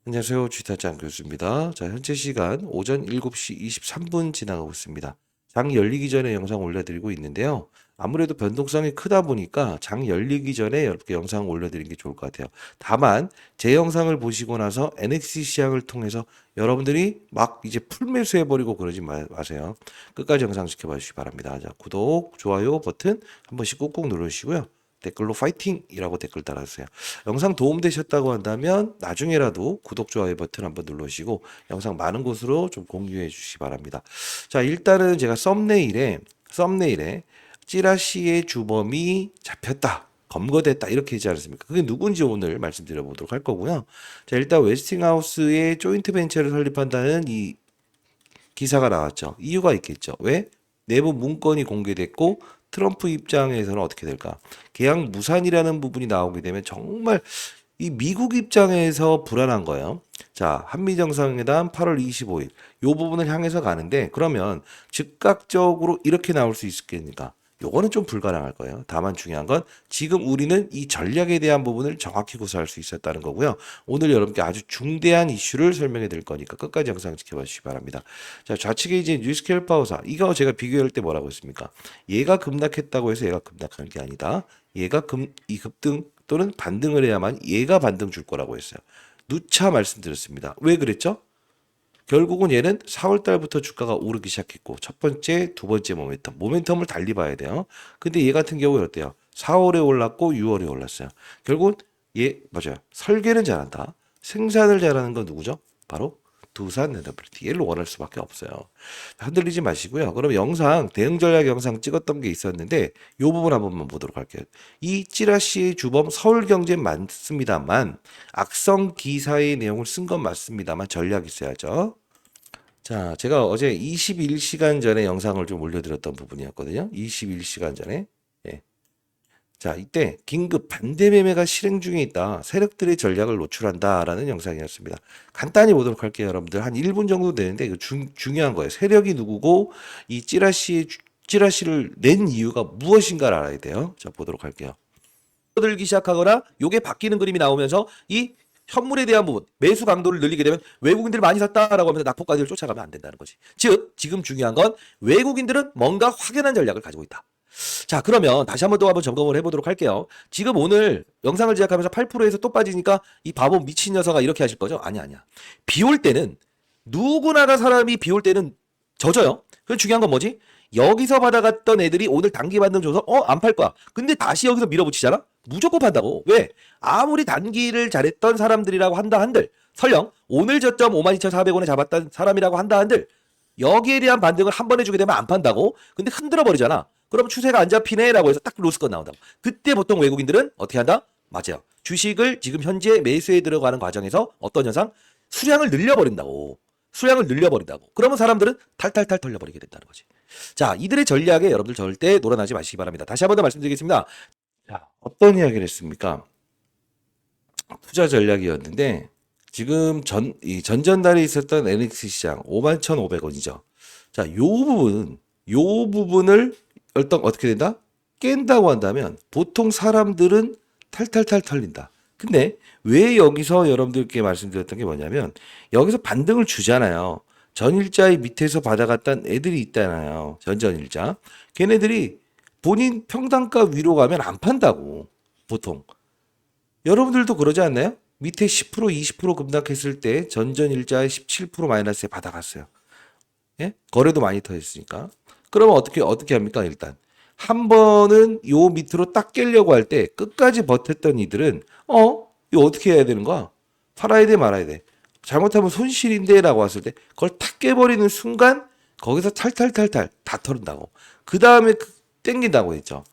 안녕하세요. 주타장 교수입니다. 자, 현재 시간 오전 7시 23분 지나가고 있습니다. 장 열리기 전에 영상 올려드리고 있는데요. 아무래도 변동성이 크다 보니까 장 열리기 전에 이렇게 영상 올려드리는 게 좋을 것 같아요. 다만 제 영상을 보시고 나서 NXT 시장을 통해서 여러분들이 막 이제 풀매수해버리고 그러지 마세요. 끝까지 영상 지켜봐 주시기 바랍니다. 자, 구독, 좋아요 버튼 한 번씩 꾹꾹 눌러주시고요. 댓글로 파이팅이라고 댓글 달아주세요. 영상 도움되셨다고 한다면 나중에라도 구독, 좋아요 버튼 한번 눌러주시고 영상 많은 곳으로 좀 공유해 주시기 바랍니다. 자, 일단은 제가 썸네일에 찌라시의 주범이 잡혔다. 검거됐다 이렇게 했지 않습니까? 그게 누군지 오늘 말씀드려 보도록 할 거고요. 자, 일단 웨스팅하우스의 조인트 벤처를 설립한다는 이 기사가 나왔죠. 이유가 있겠죠. 왜? 내부 문건이 공개됐고 트럼프 입장에서는 어떻게 될까? 계약 무산이라는 부분이 나오게 되면 정말 이 미국 입장에서 불안한 거예요. 자, 한미 정상회담 8월 25일 요 부분을 향해서 가는데 그러면 즉각적으로 이렇게 나올 수 있겠습니까? 요거는 좀 불가능할 거예요. 다만 중요한 건 지금 우리는 이 전략에 대한 부분을 정확히 구사할 수 있었다는 거고요. 오늘 여러분께 아주 중대한 이슈를 설명해 드릴 거니까 끝까지 영상 지켜봐 주시기 바랍니다. 자, 좌측에 이제 뉴스케일 파워사 이거 제가 비교할 때 뭐라고 했습니까? 얘가 급락했다고 해서 얘가 급락하는 게 아니다. 얘가 이 급등 또는 반등을 해야만 얘가 반등 줄 거라고 했어요. 누차 말씀드렸습니다. 왜 그랬죠? 결국은 얘는 4월 달부터 주가가 오르기 시작했고 첫 번째, 두 번째 모멘텀을 달리 봐야 돼요. 근데 얘 같은 경우는 어때요? 4월에 올랐고 6월에 올랐어요. 결국은 얘 맞아요. 설계는 잘한다. 생산을 잘하는 건 누구죠? 바로 두산 엔터프리티. 얘를 원할 수밖에 없어요. 흔들리지 마시고요. 그럼 영상 대응 전략 영상 찍었던 게 있었는데 이 부분 한 번만 보도록 할게요. 이 찌라시의 주범 서울경제 맞습니다만 악성 기사의 내용을 쓴 건 맞습니다만 전략이 있어야죠. 자, 제가 어제 21시간 전에 영상을 좀 올려드렸던 부분이었거든요. 21시간 전에. 예. 자, 이때 긴급 반대 매매가 실행 중에 있다. 세력들의 전략을 노출한다라는 영상이었습니다. 간단히 보도록 할게요, 여러분들. 한 1분 정도 되는데 이거 중요한 거예요. 세력이 누구고 이 찌라시를 낸 이유가 무엇인가를 알아야 돼요. 자, 보도록 할게요. 들기 시작하거나 요게 바뀌는 그림이 나오면서 이 현물에 대한 부분, 매수 강도를 늘리게 되면 외국인들이 많이 샀다라고 하면서 낙폭가들을 쫓아가면 안 된다는 거지. 즉, 지금 중요한 건 외국인들은 뭔가 확연한 전략을 가지고 있다. 자, 그러면 다시 한번 점검을 해보도록 할게요. 지금 오늘 영상을 제작하면서 8%에서 또 빠지니까 이 바보 미친 녀석아 이렇게 하실 거죠? 아니야. 비 올 때는 누구나가 사람이 비 올 때는 젖어요. 그럼 중요한 건 뭐지? 여기서 받아갔던 애들이 오늘 단기 반등 줘서 안 팔 거야. 근데 다시 여기서 밀어붙이잖아? 무조건 판다고. 왜? 아무리 단기를 잘했던 사람들이라고 한다 한들 설령 오늘 저점 52,400원에 잡았던 사람이라고 한다 한들 여기에 대한 반등을 한 번 해주게 되면 안 판다고. 근데 흔들어 버리잖아. 그럼 추세가 안 잡히네라고 해서 딱 로스건 나온다고. 그때 보통 외국인들은 어떻게 한다? 맞아요. 주식을 지금 현재 매수에 들어가는 과정에서 어떤 현상? 수량을 늘려버린다고. 그러면 사람들은 탈탈탈 털려버리게 된다는 거지. 자, 이들의 전략에 여러분들 절대 놀아나지 마시기 바랍니다. 다시 한번 더 말씀드리겠습니다. 자, 어떤 이야기를 했습니까? 투자 전략이었는데 지금 전전달에 있었던 NX 시장 51,500원이죠. 자, 요 부분을 어떻게 된다? 깬다고 한다면 보통 사람들은 탈탈탈 털린다. 근데 왜 여기서 여러분들께 말씀드렸던 게 뭐냐면 여기서 반등을 주잖아요. 전일자의 밑에서 받아갔던 애들이 있잖아요. 전전일자. 걔네들이 본인 평단가 위로 가면 안 판다고. 보통. 여러분들도 그러지 않나요? 밑에 10% 20% 급락했을 때 전전일자의 17% 마이너스에 받아갔어요. 예? 거래도 많이 터졌으니까. 그러면 어떻게 합니까? 일단 한 번은 요 밑으로 딱 깨려고 할 때 끝까지 버텼던 이들은 이거 어떻게 해야 되는 거야? 팔아야 돼 말아야 돼. 잘못하면 손실인데라고 왔을 때 그걸 탁 깨버리는 순간 거기서 탈탈탈탈 다 털은다고. 그 다음에 땡긴다고 했죠.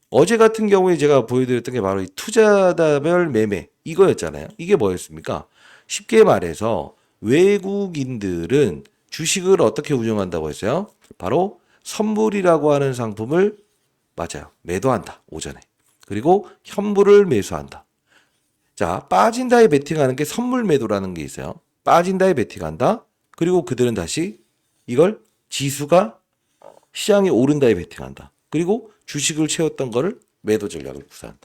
어제 같은 경우에 제가 보여드렸던 게 바로 이 투자자별 매매 이거였잖아요. 이게 뭐였습니까? 쉽게 말해서 외국인들은 주식을 어떻게 운영한다고 했어요? 바로 선물이라고 하는 상품을 맞아요. 매도한다. 오전에. 그리고 현물을 매수한다. 자, 빠진다에 베팅하는 게 선물 매도라는 게 있어요. 빠진다에 베팅한다. 그리고 그들은 다시 이걸 지수가 시장이 오른다에 베팅한다. 그리고 주식을 채웠던 거를 매도 전략을 구사한다.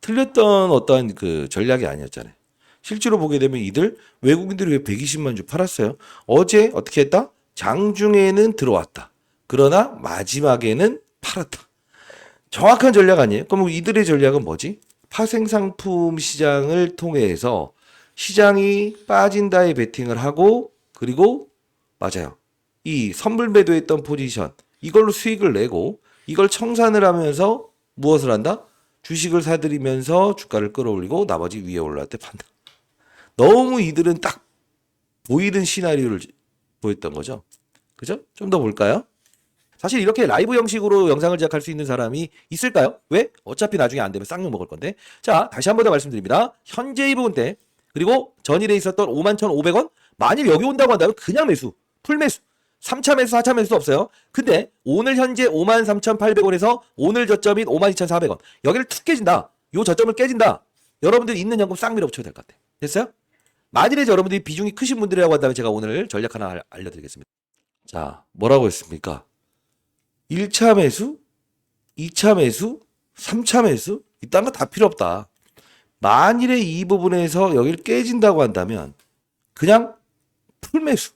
틀렸던 어떠한 그 전략이 아니었잖아요. 실제로 보게 되면 이들 외국인들이 왜 120만 주 팔았어요? 어제 어떻게 했다? 장중에는 들어왔다. 그러나 마지막에는 팔았다. 정확한 전략 아니에요? 그럼 이들의 전략은 뭐지? 파생상품 시장을 통해서 시장이 빠진다에 베팅을 하고 그리고 맞아요. 이 선물 매도했던 포지션 이걸로 수익을 내고 이걸 청산을 하면서 무엇을 한다? 주식을 사들이면서 주가를 끌어올리고 나머지 위에 올라갈 때 판다. 너무 이들은 딱 보이는 시나리오를 보였던 거죠. 그죠? 좀 더 볼까요? 사실 이렇게 라이브 형식으로 영상을 제작할 수 있는 사람이 있을까요? 왜? 어차피 나중에 안 되면 쌍욕 먹을 건데. 자, 다시 한 번 더 말씀드립니다. 현재 이 부분대 그리고 전일에 있었던 51,500원 만일 여기 온다고 한다면 그냥 매수, 풀 매수. 3차 매수, 4차 매수 없어요. 근데 오늘 현재 53,800원에서 오늘 저점인 52,400원. 여기를 툭 깨진다. 요 저점을 깨진다. 여러분들 있는 연금 싹 밀어붙여야 될 것 같아. 됐어요? 만일에 여러분들이 비중이 크신 분들이라고 한다면 제가 오늘 전략 하나 알려드리겠습니다. 자, 뭐라고 했습니까? 1차 매수, 2차 매수, 3차 매수? 이딴 거 다 필요 없다. 만일에 이 부분에서 여기를 깨진다고 한다면 그냥 풀 매수.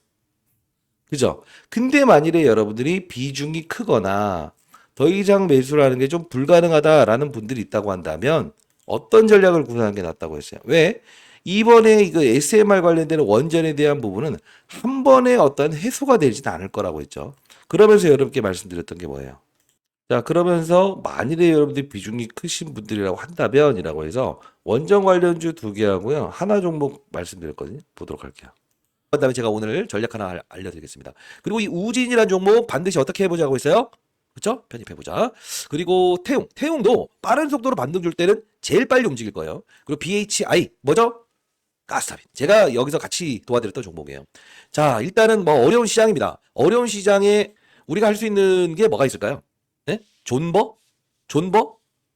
그죠? 근데 만일에 여러분들이 비중이 크거나 더 이상 매수라는 게 좀 불가능하다라는 분들이 있다고 한다면 어떤 전략을 구사하는 게 낫다고 했어요? 왜? 이번에 이거 SMR 관련되는 원전에 대한 부분은 한 번에 어떤 해소가 되지는 않을 거라고 했죠. 그러면서 여러분께 말씀드렸던 게 뭐예요? 자, 그러면서 만일에 여러분들이 비중이 크신 분들이라고 한다면이라고 해서 원전 관련주 2개 하고요. 하나 종목 말씀드렸거든요. 보도록 할게요. 그다음에 제가 오늘 전략 하나 알려드리겠습니다. 그리고 이 우진이라는 종목 반드시 어떻게 해보자고 했어요? 그렇죠? 편입해보자. 그리고 태웅도 빠른 속도로 반등 줄 때는 제일 빨리 움직일 거예요. 그리고 BHI 뭐죠? 가스타빈. 제가 여기서 같이 도와드렸던 종목이에요. 자, 일단은 뭐 어려운 시장입니다. 어려운 시장에 우리가 할 수 있는 게 뭐가 있을까요? 네? 존버?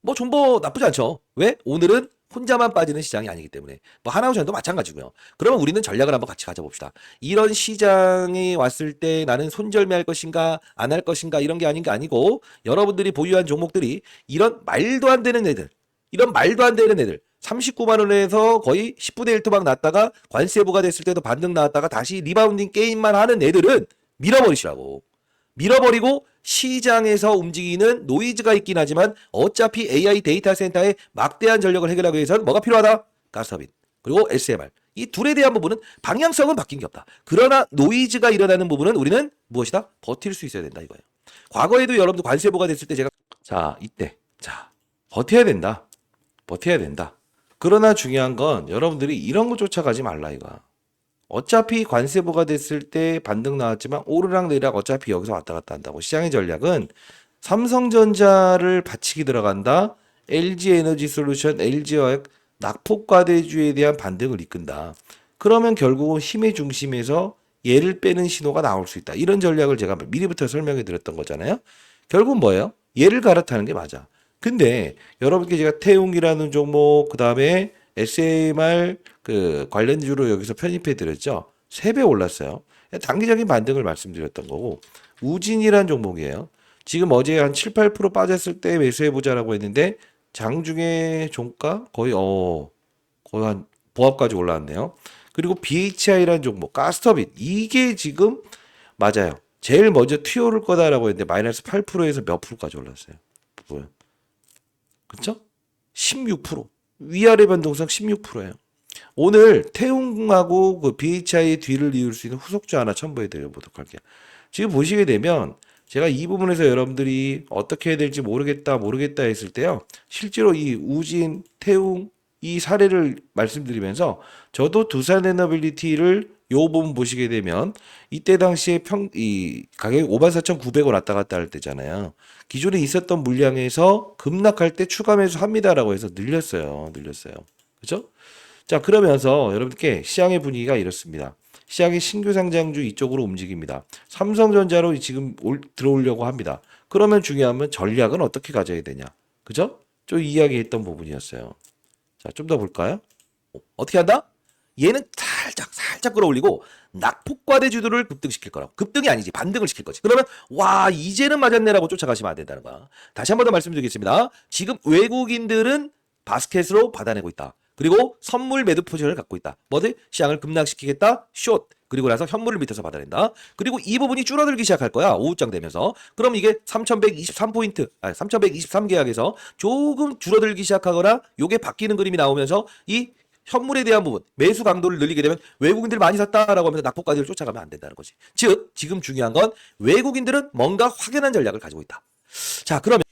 뭐 존버 나쁘지 않죠. 왜? 오늘은 혼자만 빠지는 시장이 아니기 때문에. 뭐 하나우전도 마찬가지고요. 그러면 우리는 전략을 한번 같이 가져봅시다. 이런 시장에 왔을 때 나는 손절매할 것인가 안 할 것인가 이런 게 아닌 게 아니고 여러분들이 보유한 종목들이 이런 말도 안 되는 애들 39만 원에서 거의 10분의 1 토막 났다가 관세 부과됐을 때도 반등 나왔다가 다시 리바운딩 게임만 하는 애들은 밀어버리시라고. 밀어버리고 시장에서 움직이는 노이즈가 있긴 하지만 어차피 AI 데이터 센터의 막대한 전력을 해결하기 위해서는 뭐가 필요하다? 가스터빈 그리고 SMR 이 둘에 대한 부분은 방향성은 바뀐 게 없다. 그러나 노이즈가 일어나는 부분은 우리는 무엇이다? 버틸 수 있어야 된다 이거예요. 과거에도 여러분들 관세부가 됐을 때 제가 이때 버텨야 된다. 그러나 중요한 건 여러분들이 이런 거 쫓아가지 말라 이거야. 어차피 관세부가 됐을 때 반등 나왔지만 오르락 내리락 어차피 여기서 왔다 갔다 한다고. 시장의 전략은 삼성전자를 받치기 들어간다. LG에너지솔루션, LG화학 낙폭과대주에 대한 반등을 이끈다. 그러면 결국은 힘의 중심에서 얘를 빼는 신호가 나올 수 있다. 이런 전략을 제가 미리부터 설명해 드렸던 거잖아요. 결국은 뭐예요? 얘를 갈아타는 게 맞아. 근데 여러분께 제가 태웅이라는 종목 그다음에 SMR 그 관련주로 여기서 편입해 드렸죠. 3배 올랐어요. 단기적인 반등을 말씀드렸던 거고 우진이라는 종목이에요. 지금 어제 한 7, 8% 빠졌을 때 매수해 보자라고 했는데 장중에 종가 거의 한 보합까지 올라왔네요. 그리고 BHI라는 종목 가스터빈 이게 지금 맞아요. 제일 먼저 튀어오를 거다라고 했는데 마이너스 8%에서 몇 프로까지 올랐어요. 보여요. 그렇죠? 16%. 위아래 변동성 16%예요. 오늘 태웅하고 그 BHI의 뒤를 이을 수 있는 후속주 하나 첨부해 드려보도록 할게요. 지금 보시게 되면 제가 이 부분에서 여러분들이 어떻게 해야 될지 모르겠다 했을 때요. 실제로 이 우진, 태웅 이 사례를 말씀드리면서 저도 두산에너빌리티를 요 부분 보시게 되면 이때 당시에 이 가격이 54,900원 왔다 갔다 할 때잖아요. 기존에 있었던 물량에서 급락할 때 추가 매수합니다라고 해서 늘렸어요. 그죠? 자, 그러면서 여러분께 시장의 분위기가 이렇습니다. 시장의 신규 상장주 이쪽으로 움직입니다. 삼성전자로 지금 들어오려고 합니다. 그러면 중요한 건 전략은 어떻게 가져야 되냐. 그죠? 좀 이야기했던 부분이었어요. 자, 좀 더 볼까요? 어떻게 한다? 얘는 살짝 끌어올리고 낙폭과대주들을 급등시킬 거라고. 급등이 아니지 반등을 시킬 거지. 그러면 와 이제는 맞았네라고 쫓아가시면 안 된다는 거야. 다시 한 번 더 말씀드리겠습니다. 지금 외국인들은 바스켓으로 받아내고 있다. 그리고 선물 매도 포지션을 갖고 있다. 뭐지? 시장을 급락시키겠다. 숏. 그리고 나서 현물을 밑에서 받아낸다. 그리고 이 부분이 줄어들기 시작할 거야. 오후장 되면서. 그럼 이게 3123포인트, 3123계약에서 조금 줄어들기 시작하거나 요게 바뀌는 그림이 나오면서 이 현물에 대한 부분, 매수 강도를 늘리게 되면 외국인들 많이 샀다라고 하면서 낙폭까지를 쫓아가면 안 된다는 거지. 즉, 지금 중요한 건 외국인들은 뭔가 확연한 전략을 가지고 있다. 자, 그러면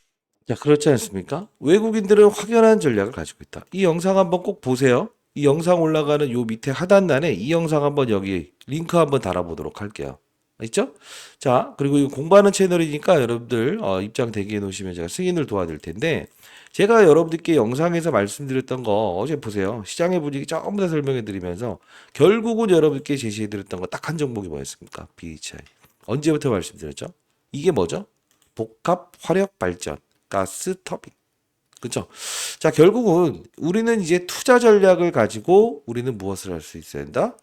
자, 그렇지 않습니까? 외국인들은 확연한 전략을 가지고 있다. 이 영상 한번 꼭 보세요. 이 영상 올라가는 요 밑에 하단란에 이 영상 한번 여기 링크 한번 달아보도록 할게요. 있죠? 자, 그리고 이 공부하는 채널이니까 여러분들 입장 대기해 놓으시면 제가 승인을 도와드릴 텐데 제가 여러분들께 영상에서 말씀드렸던 거 어제 보세요. 시장의 분위기 전부 다 설명해 드리면서 결국은 여러분들께 제시해 드렸던 거 딱 한 종목이 뭐였습니까? BHI. 언제부터 말씀드렸죠? 이게 뭐죠? 복합 화력 발전. 가스 터빈. 그렇죠? 자, 결국은 우리는 이제 투자 전략을 가지고 우리는 무엇을 할 수 있어야 된다?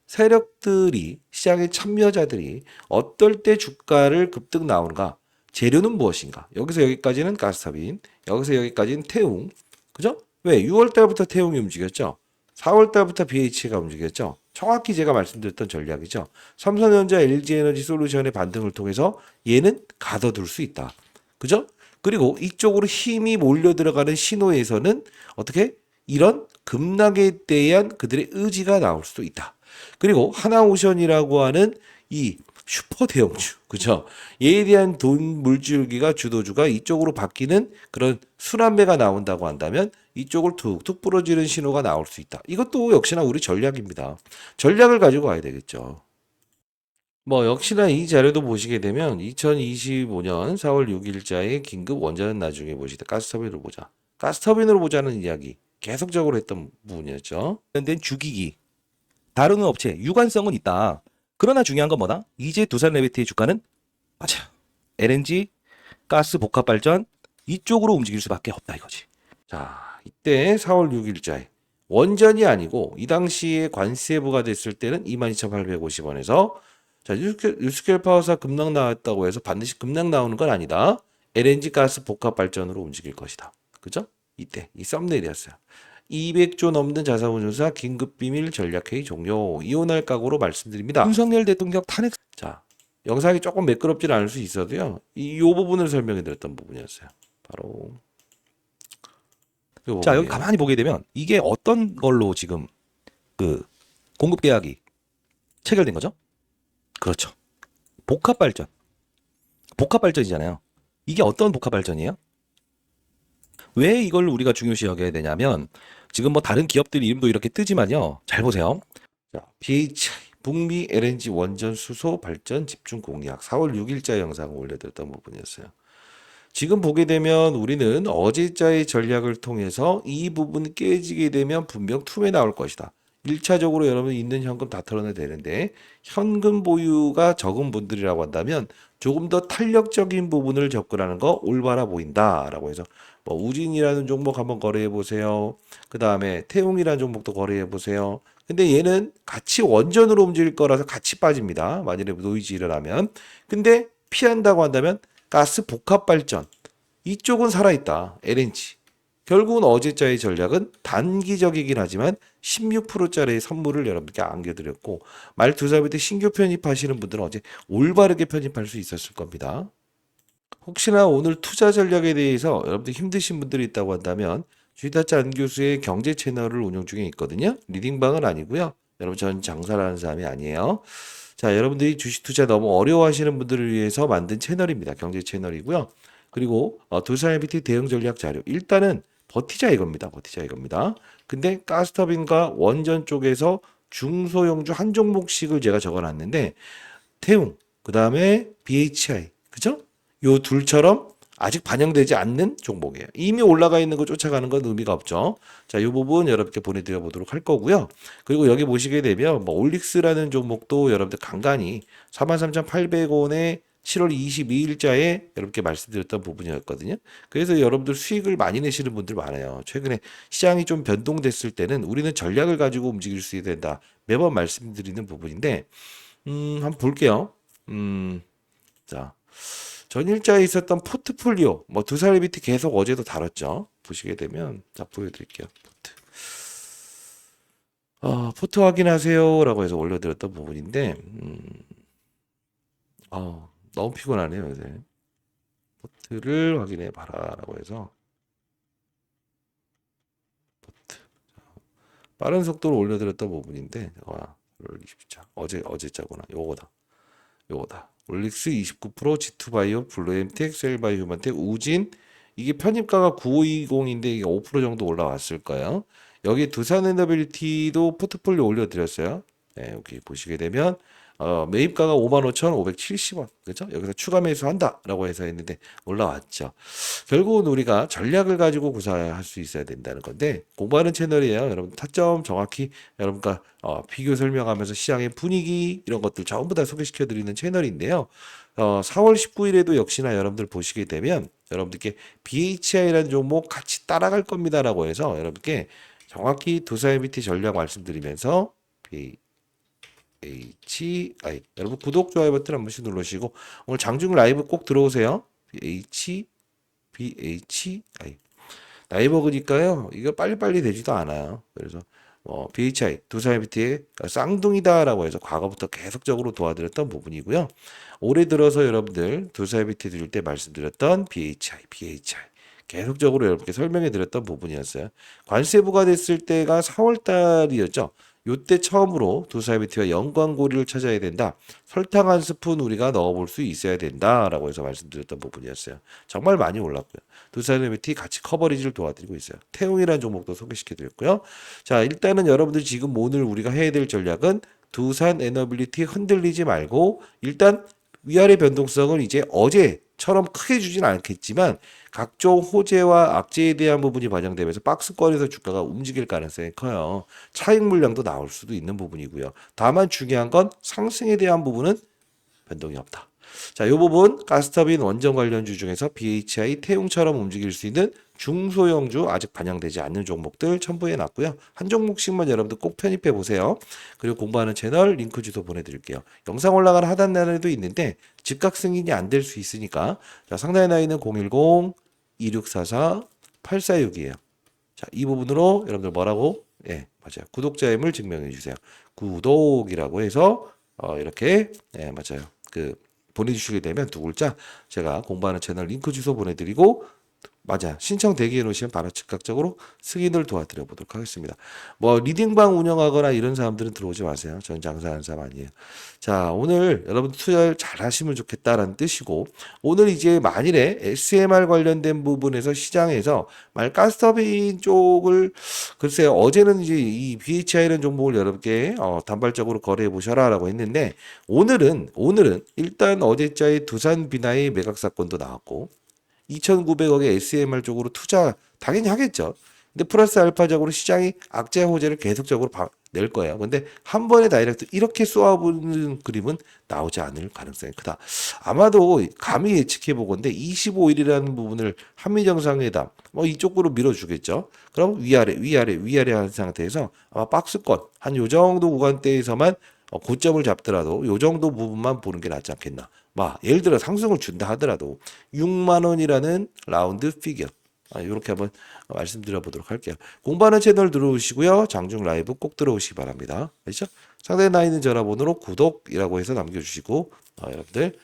세력들이 시장의 참여자들이 어떨 때 주가를 급등 나오는가? 재료는 무엇인가? 여기서 여기까지는 가스터빈, 여기서 여기까지는 태웅. 그죠? 왜? 6월 달부터 태웅이 움직였죠. 4월 달부터 BH가 움직였죠. 정확히 제가 말씀드렸던 전략이죠. 삼성전자, LG에너지 솔루션의 반등을 통해서 얘는 가둬둘 수 있다. 그죠? 그리고 이쪽으로 힘이 몰려 들어가는 신호에서는 어떻게 이런 급락에 대한 그들의 의지가 나올 수도 있다. 그리고 하나오션이라고 하는 이 슈퍼 대형주, 그죠? 얘에 대한 돈 물줄기가 주도주가 이쪽으로 바뀌는 그런 순환매가 나온다고 한다면 이쪽을 툭툭 부러지는 신호가 나올 수 있다. 이것도 역시나 우리 전략입니다. 전략을 가지고 가야 되겠죠. 뭐 역시나 이 자료도 보시게 되면 2025년 4월 6일자의 긴급 원전은 나중에 보시다 가스터빈으로 보자. 가스터빈으로 보자는 이야기 계속적으로 했던 부분이었죠. 관련된 주기기, 다루는 업체, 유관성은 있다. 그러나 중요한 건 뭐다? 이제 두산레베트의 주가는 맞아. LNG, 가스 복합 발전 이쪽으로 움직일 수밖에 없다 이거지. 자, 이때 4월 6일자에 원전이 아니고 이 당시에 관세 부과됐을 때는 22,850원에서 자, 유스켈 파워사 급락 나왔다고 해서 반드시 급락 나오는 건 아니다. LNG 가스 복합 발전으로 움직일 것이다. 그죠? 이때 이 썸네일이었어요. 200조 넘는 자산운용사 긴급 비밀 전략회의 종료. 이혼할 각오로 말씀드립니다. 윤석열 대통령 탄핵. 자, 영상이 조금 매끄럽진 않을 수 있어도요. 요 부분을 설명해 드렸던 부분이었어요. 바로 요 자, 여기 부분이에요. 가만히 보게 되면 이게 어떤 걸로 지금 그 공급 계약이 체결된 거죠? 그렇죠. 복합 발전. 복합 발전이잖아요. 이게 어떤 복합 발전이에요? 왜 이걸 우리가 중요시 여겨야 되냐면 지금 뭐 다른 기업들 이름도 이렇게 뜨지만요. 잘 보세요. 자, BHI 북미 LNG 원전 수소 발전 집중 공약 4월 6일자 영상을 올려드렸던 부분이었어요. 지금 보게 되면 우리는 어제자의 전략을 통해서 이 부분 깨지게 되면 분명 투매 나올 것이다. 1차적으로 여러분 있는 현금 다 털어내야 되는데 현금 보유가 적은 분들이라고 한다면 조금 더 탄력적인 부분을 접근하는 거 올바라 보인다라고 해서 뭐 우진이라는 종목 한번 거래해 보세요. 그 다음에 태웅이라는 종목도 거래해 보세요. 근데 얘는 같이 원전으로 움직일 거라서 같이 빠집니다. 만일에 노이즈 일어나면. 근데 피한다고 한다면 가스 복합 발전 이쪽은 살아있다. LNG. 결국은 어제자의 전략은 단기적이긴 하지만 16%짜리 선물을 여러분께 안겨드렸고 말 두 사람한테 신규 편입하시는 분들은 어제 올바르게 편입할 수 있었을 겁니다. 혹시나 오늘 투자 전략에 대해서 여러분들 힘드신 분들이 있다고 한다면 주이타짜 안 교수의 경제 채널을 운영 중에 있거든요. 리딩방은 아니고요. 여러분 전 장사를 하는 사람이 아니에요. 자, 여러분들이 주식 투자 너무 어려워하시는 분들을 위해서 만든 채널입니다. 경제 채널이고요. 그리고 두산 MBT 대응 전략 자료. 일단은 버티자 이겁니다. 버티자 이겁니다. 근데 가스터빈과 원전 쪽에서 중소형주 한 종목씩을 제가 적어놨는데 태웅, 그 다음에 BHI, 그죠? 요 둘처럼 아직 반영되지 않는 종목이에요. 이미 올라가 있는 거 쫓아가는 건 의미가 없죠. 자, 이 부분 여러분께 보내드려 보도록 할 거고요. 그리고 여기 보시게 되면 뭐 올릭스라는 종목도 여러분들 간간히 43,800원에 7월 22일자에 여러분께 말씀드렸던 부분이었거든요. 그래서 여러분들 수익을 많이 내시는 분들 많아요. 최근에 시장이 좀 변동됐을 때는 우리는 전략을 가지고 움직일 수 있어야 된다. 매번 말씀드리는 부분인데, 한번 볼게요. 자, 전일자에 있었던 포트폴리오, 뭐 두사리비티 계속 어제도 다뤘죠. 보시게 되면, 자, 보여드릴게요. 포트. 포트 확인하세요라고 해서 올려드렸던 부분인데, 너무 피곤하네요, 요새. 포트를 확인해 봐라라고 해서 포트. 빠른 속도로 올려드렸던 부분인데, 20자. 어제자구나. 요거다. 올릭스 29%, G2바이오, 블루엠텍, 셀바이오 휴먼텍, 우진. 이게 편입가가 9520인데 이게 5% 정도 올라왔을 거예요. 여기 두산에너빌리티도 포트폴리오 올려드렸어요. 네, 여기 보시게 되면 매입가가 55,570원. 그죠? 여기서 추가 매수한다라고 해서 했는데 올라왔죠. 결국은 우리가 전략을 가지고 구사할 수 있어야 된다는 건데 공부하는 채널이에요. 여러분 타점 정확히 여러분과 비교 설명하면서 시장의 분위기 이런 것들 전부 다 소개시켜 드리는 채널인데요. 4월 19일에도 역시나 여러분들 보시게 되면 여러분들께 BHI라는 종목 같이 따라갈 겁니다라고 해서 여러분께 정확히 두사이비티 전략 말씀드리면서 BHI 여러분 구독 좋아요 버튼 한 번씩 누르시고 오늘 장중 라이브 꼭 들어오세요. BHI 나이버그니까요. 이거 빨리빨리 되지도 않아요. 그래서 BHI 두사이비티의 쌍둥이다라고 해서 과거부터 계속적으로 도와드렸던 부분이고요. 올해 들어서 여러분들 두사이비티 드릴 때 말씀드렸던 BHI 계속적으로 여러분께 설명해 드렸던 부분이었어요. 관세 부과됐을 때가 4월 달이었죠. 요때 처음으로 두사이비티와 연관고리를 찾아야 된다. 설탕 한 스푼 우리가 넣어볼 수 있어야 된다라고 해서 말씀드렸던 부분이었어요. 정말 많이 올랐고요. 두산에너비티 같이 커버리지를 도와드리고 있어요. 태웅이라는 종목도 소개시켜드렸고요. 자, 일단은 여러분들 지금 오늘 우리가 해야 될 전략은 두산에너빌리티 흔들리지 말고 일단 위아래 변동성을 이제 어제처럼 크게 주진 않겠지만 각종 호재와 악재에 대한 부분이 반영되면서 박스권에서 주가가 움직일 가능성이 커요. 차익 물량도 나올 수도 있는 부분이고요. 다만 중요한 건 상승에 대한 부분은 변동이 없다. 자, 이 부분 가스터빈 원전 관련주 중에서 BHI 태웅처럼 움직일 수 있는 중소형주 아직 반영되지 않는 종목들 첨부해 놨고요. 한 종목씩만 여러분들 꼭 편입해 보세요. 그리고 공부하는 채널 링크 주소 보내드릴게요. 영상 올라가는 하단란에도 있는데 즉각 승인이 안 될 수 있으니까 자, 상단에 나 있는 010-2644-8462예요. 자, 이 부분으로 여러분들 뭐라고? 예, 맞아요. 구독자임을 증명해 주세요. 구독이라고 해서 이렇게 맞아요. 보내주시게 되면 두 글자 제가 공부하는 채널 링크 주소 보내드리고 맞아 신청 대기해 놓으시면 바로 즉각적으로 승인을 도와드려 보도록 하겠습니다. 뭐 리딩방 운영하거나 이런 사람들은 들어오지 마세요. 전 장사하는 사람 아니에요. 자, 오늘 여러분 투자를 잘 하시면 좋겠다라는 뜻이고 오늘 이제 만일에 SMR 관련된 부분에서 시장에서 가스터빈 쪽을 글쎄요 어제는 이제 이 BHI라는 종목을 여러분께 단발적으로 거래해 보셔라라고 했는데 오늘은 일단 어제자의 두산 비나의 매각 사건도 나왔고 2,900억의 SMR 쪽으로 투자 당연히 하겠죠. 근데 플러스 알파적으로 시장이 악재 호재를 계속적으로 낼 거예요. 근데 한 번에 다이렉트 이렇게 쏘아보는 그림은 나오지 않을 가능성이 크다. 아마도 감히 예측해 보건데 25일이라는 부분을 한미 정상회담 이쪽으로 밀어주겠죠. 그럼 위아래 한 상태에서 아마 박스권 한 요 정도 구간대에서만 고점을 잡더라도 요 정도 부분만 보는 게 낫지 않겠나. 예를 들어 상승을 준다 하더라도 6만 원이라는 라운드 피겨. 이렇게 한번 말씀드려 보도록 할게요. 공부하는 채널 들어오시고요. 장중 라이브 꼭 들어오시기 바랍니다. 아시죠? 상단에 나 있는 전화번호로 구독이라고 해서 남겨주시고 여러분들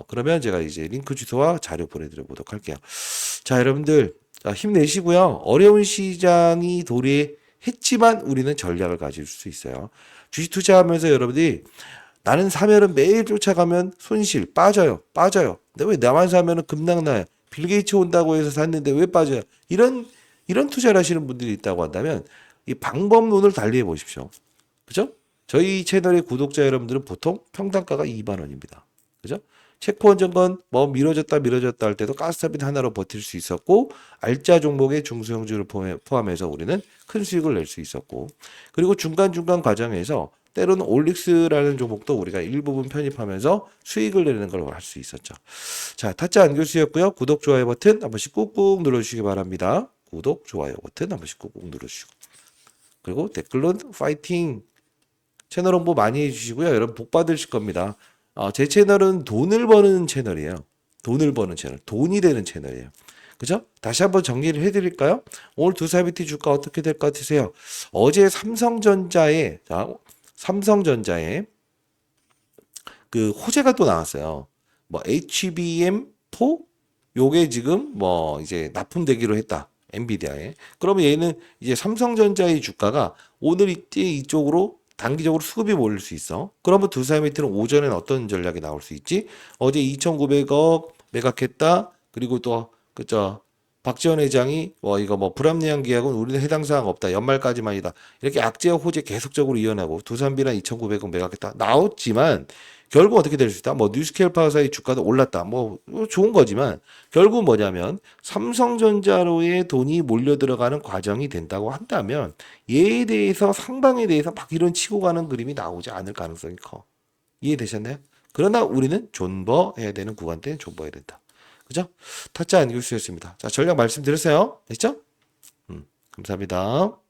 그러면 제가 이제 링크 주소와 자료 보내드려 보도록 할게요. 자, 여러분들 힘내시고요. 어려운 시장이 도래했지만 우리는 전략을 가질 수 있어요. 주식 투자하면서 여러분들이 나는 사면은 매일 쫓아가면 손실 빠져요. 근데 왜 나만 사면은 급락 나요? 빌 게이츠 온다고 해서 샀는데 왜 빠져요? 이런 투자를 하시는 분들이 있다고 한다면 이 방법론을 달리해 보십시오. 그죠? 저희 채널의 구독자 여러분들은 보통 평단가가 2만 원입니다. 그죠? 체크원 점건 미뤄졌다 할 때도 가스터빈 하나로 버틸 수 있었고 알짜 종목의 중소형주를 포함해서 우리는 큰 수익을 낼 수 있었고 그리고 중간중간 과정에서 때로는 올릭스라는 종목도 우리가 일부분 편입하면서 수익을 내는 걸 할 수 있었죠. 자, 타짜 안교수였고요. 구독, 좋아요 버튼 한 번씩 꾹꾹 눌러주시기 바랍니다. 구독, 좋아요 버튼 한 번씩 꾹꾹 눌러주시고 그리고 댓글론 파이팅 채널 홍보 많이 해주시고요. 여러분 복 받으실 겁니다. 제 채널은 돈을 버는 채널이에요. 돈을 버는 채널, 돈이 되는 채널이에요. 그죠? 다시 한번 정리를 해드릴까요? 오늘 두 사이비티 주가 어떻게 될 것 같으세요? 어제 삼성전자에 그 호재가 또 나왔어요. 뭐 HBM4 요게 지금 뭐 이제 납품되기로 했다. 엔비디아에. 그러면 얘는 이제 삼성전자의 주가가 오늘 이때 이쪽으로 단기적으로 수급이 몰릴 수 있어. 그러면 두 사이비티는 오전엔 어떤 전략이 나올 수 있지? 어제 2,900억 매각했다. 그리고 또 그저 박지원 회장이 이거 뭐 불합리한 계약은 우리는 해당 사항 없다. 연말까지만이다. 이렇게 악재와 호재 계속적으로 이어나고 두산비나 2,900원 매각했다. 나왔지만 결국 어떻게 될 수 있다? 뭐 뉴스케일 파워사의 주가도 올랐다. 뭐 좋은 거지만 결국 뭐냐면 삼성전자로의 돈이 몰려 들어가는 과정이 된다고 한다면 얘에 대해서 상방에 대해서 막 이런 치고 가는 그림이 나오지 않을 가능성이 커. 이해되셨나요? 그러나 우리는 존버해야 되는 구간대는 존버해야 된다. 그죠? 타짜 안교수였습니다. 자, 전략 말씀드렸어요. 됐죠? 감사합니다.